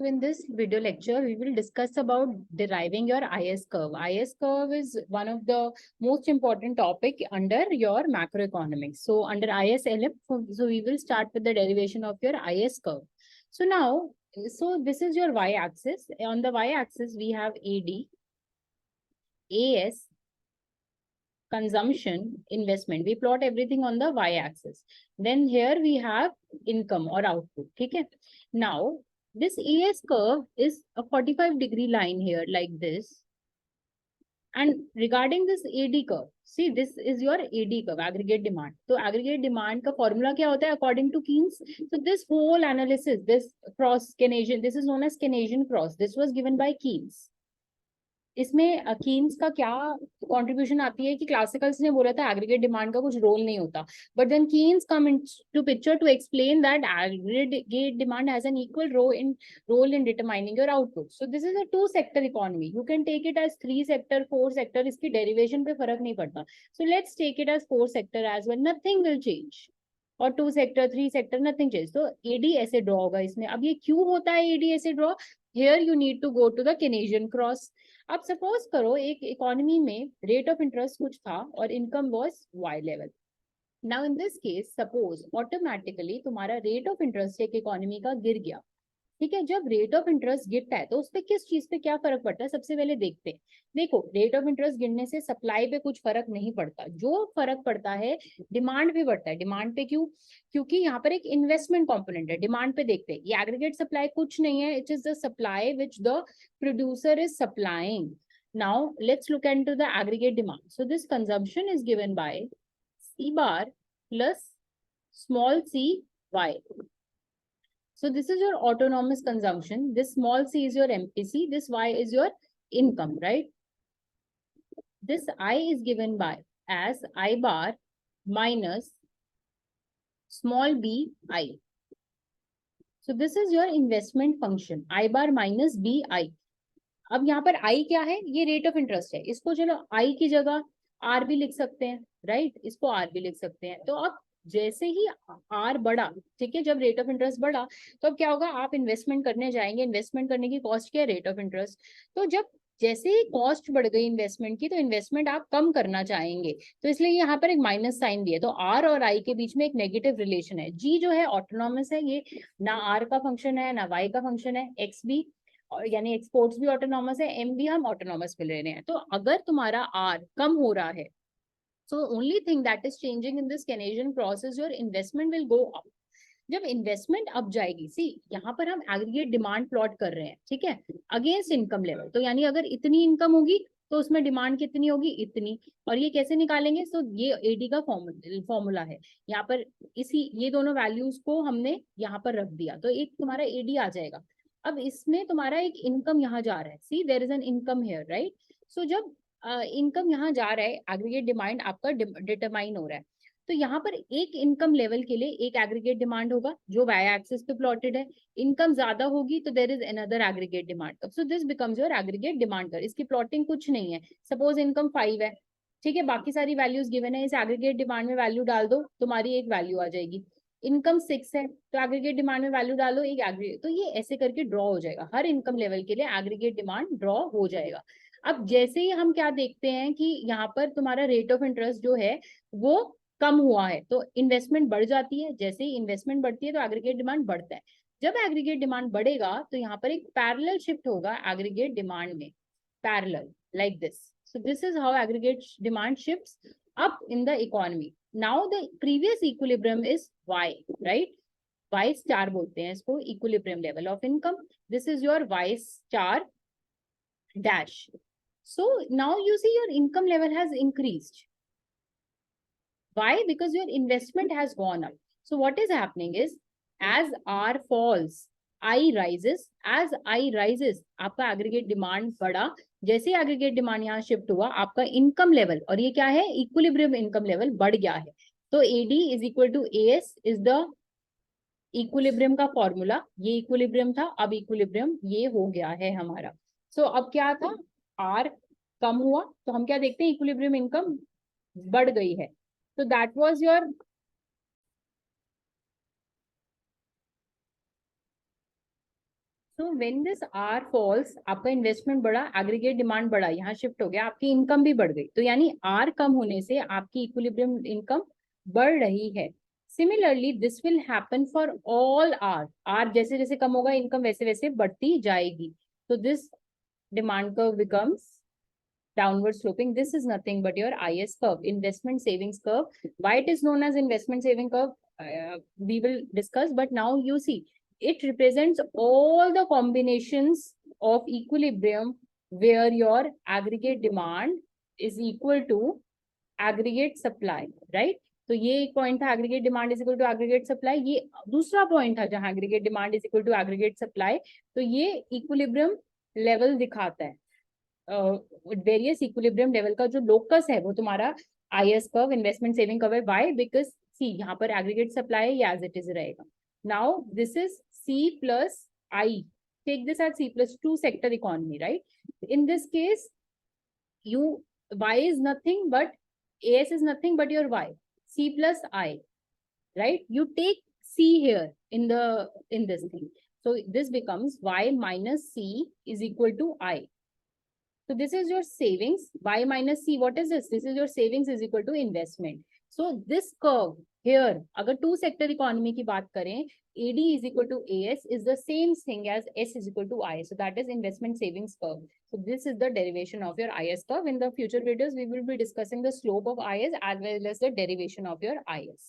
So in this video lecture, we will discuss about deriving your IS curve. IS curve is one of the most important topic under your macroeconomics. So under ISLM, so we will start with the derivation of your IS curve. So now, so this is your y-axis. On the y-axis, we have AD, AS, consumption, investment. We plot everything on the y-axis. Then here we have income or output. Okay. Now, this AS curve is a 45-degree line here like this. And regarding this AD curve, see, this is your AD curve, aggregate demand. So aggregate demand का formula क्या होता है according to Keynes? So this whole analysis, this cross Keynesian, this is known as Keynesian cross. This was given by Keynes. इसमें Keynes का क्या contribution आती है कि क्लासिकल्स ने बोला था एग्रीगेट डिमांड का कुछ रोल नहीं होता, but then Keynes come into picture to explain that aggregate demand has an equal role in determining your output. So this is a 2 sector economy. You can take it as 3 sector 4 sector, इसकी derivation पे फर्क नहीं पड़ता. So let's take it as 4 sector as well, nothing will change. और 2 sector 3 sector nothing change. तो AD ऐसे draw होगा इसमें. अब ये क्यों होता है एडी ऐसे draw? Here you need to go to the Keynesian cross. अब सपोज करो एक इकोनॉमी में रेट ऑफ इंटरेस्ट कुछ था और income was Y level. Now in this case suppose automatically तुम्हारा रेट ऑफ इंटरेस्ट एक इकोनॉमी का गिर गया. ठीक है, जब रेट ऑफ इंटरेस्ट गिरता है तो उस पर किस चीज पे क्या फर्क पड़ता है सबसे पहले देखते हैं. देखो, रेट ऑफ इंटरेस्ट गिरने से सप्लाई पे कुछ फर्क नहीं पड़ता. जो फर्क पड़ता है डिमांड पे पड़ता है. डिमांड पे क्यों? क्योंकि यहाँ पर एक इन्वेस्टमेंट कंपोनेंट है. डिमांड पे देखते हैं. ये एग्रीगेट सप्लाई कुछ नहीं है, it is the supply which the producer is supplying. Now let's look into the aggregate demand. So this consumption is given by C bar plus small c y. So this is your autonomous consumption. This small c is your MPC. This y is your income, right? This I is given by as I bar minus small b I. So this is your investment function. I bar minus b I. अब यहाँ पर I क्या है? ये rate of interest है. इसको चलो I की जगह R भी लिख सकते हैं, राइट? इसको R भी लिख सकते हैं. तो अब जैसे ही R बढ़ा, ठीक है, जब रेट ऑफ इंटरेस्ट बढ़ा तो अब क्या होगा? आप इन्वेस्टमेंट करने जाएंगे. इन्वेस्टमेंट करने की कॉस्ट क्या है? Rate of interest. तो जब जैसे ही कॉस्ट बढ़ गई इन्वेस्टमेंट की तो इन्वेस्टमेंट आप कम करना चाहेंगे. तो इसलिए यहाँ पर एक माइनस साइन दिया. तो आर और आई के बीच में एक नेगेटिव रिलेशन है. जी जो है ऑटोनॉमस है, ये ना आर का फंक्शन है ना वाई का फंक्शन है. एक्स भी यानी एक्सपोर्ट्स भी ऑटोनॉमस है, एम भी हम ऑटोनॉमस पे ले रहे हैं. तो अगर तुम्हारा आर कम हो रहा है, so only thing that is changing in this Keynesian process, your investment will go up. जब इन्वेस्टमेंट अप जाएगी, सी यहाँ पर हम एग्रीगेट डिमांड प्लॉट कर रहे हैं, ठीक है, अगेंस्ट इनकम लेवल. तो यानी अगर इतनी इनकम होगी तो उसमें डिमांड कितनी होगी? इतनी. और ये कैसे निकालेंगे? सो ये एडी का फॉर्मूला है यहाँ पर. इसी ये दोनों वैल्यूज को हमने यहाँ पर रख दिया तो एक तुम्हारा एडी आ जाएगा. अब इसमें तुम्हारा एक इनकम यहाँ जा रहा है. See there is an income here, right? So जब इनकम यहाँ जा रहा है, एग्रीगेट डिमांड आपका डिटरमाइन हो रहा है. तो यहाँ पर एक इनकम लेवल के लिए एक एग्रीगेट डिमांड होगा जो वाई एक्सिस पे प्लॉटेड है. इनकम ज्यादा होगी तो there is another aggregate demand. So this becomes your aggregate demand curve. इसकी प्लॉटिंग कुछ नहीं है. सपोज इनकम 5 है, ठीक है, बाकी सारी वैल्यूज गिवन है. इस एग्रीगेट डिमांड में वैल्यू डाल दो, तुम्हारी एक वैल्यू आ जाएगी. इनकम 6 है तो एग्रीगेट डिमांड में वैल्यू डालो, एक एग्रीगेट. तो ये ऐसे करके ड्रॉ हो जाएगा. हर इनकम लेवल के लिए एग्रीगेट डिमांड ड्रॉ हो जाएगा. अब जैसे ही हम क्या देखते हैं कि यहाँ पर तुम्हारा रेट ऑफ इंटरेस्ट जो है वो कम हुआ है तो इन्वेस्टमेंट बढ़ जाती है. जैसे ही इन्वेस्टमेंट बढ़ती है तो एग्रीगेट डिमांड बढ़ता है. जब एग्रीगेट डिमांड बढ़ेगा तो यहाँ पर एक पैरेलल शिफ्ट होगा एग्रीगेट डिमांड में, parallel like this. So this is how aggregate demand shifts up in the economy. Now the previous equilibrium is Y, right? Y star बोलते हैं इसको, equilibrium level of income. This is your Y star dash. So now you see your income level has increased. Why? Because your investment has gone up. So what is happening is as R falls, I rises. As I rises, आपका aggregate demand बढ़ा. जैसे aggregate demand यहाँ shift हुआ, आपका income level, और ये क्या है? Equilibrium income level बढ़ गया है. तो AD is equal to AS is the equilibrium का formula. ये equilibrium था, अब equilibrium ये हो गया है हमारा. So अब क्या था? R कम हुआ तो हम क्या देखते हैं? इक्विलिब्रियम इनकम बढ़ गई है. तो that was your So when this R falls, आपका इन्वेस्टमेंट बढ़ा, एग्रीगेट डिमांड बढ़ा, यहाँ शिफ्ट हो गया, आपकी इनकम भी बढ़ गई, तो यानी R कम होने से आपकी इक्विलिब्रियम इनकम बढ़ रही है. Similarly this will happen for all R. R जैसे जैसे कम होगा, इनकम वैसे वैसे बढ़ती जाएगी. So this demand curve becomes downward sloping. This is nothing but your IS curve, investment savings curve. Why it is known as investment saving curve, we will discuss. But now you see, it represents all the combinations of equilibrium where your aggregate demand is equal to aggregate supply, right? तो ये एक point था, aggregate demand is equal to aggregate supply. ये दूसरा point था जहां aggregate demand is equal to aggregate supply. तो ये इक्विलिब्रियम लेवल दिखाता है. वेरियस इक्विलिब्रियम लेवल का जो लोकस है वो तुम्हारा IS curve, investment saving curve है. व्हाई? बिकॉज सी यहाँ पर एग्रीगेट सप्लाई है, ये एज इट इज रहेगा. Now this is C plus I. Take this at C+2 sector economy, right? In this case you Y is nothing but AS is nothing but your Y, C plus I, right? You take C here in this thing. So this becomes Y minus C is equal to I. So this is your savings. Y minus C, what is this? This is your savings is equal to investment. So this curve here, अगर two sector economy की बात करें, AD is equal to AS is the same thing as S is equal to I. So that is investment savings curve. So this is the derivation of your IS curve. In the future videos, we will be discussing the slope of IS as well as the derivation of your IS.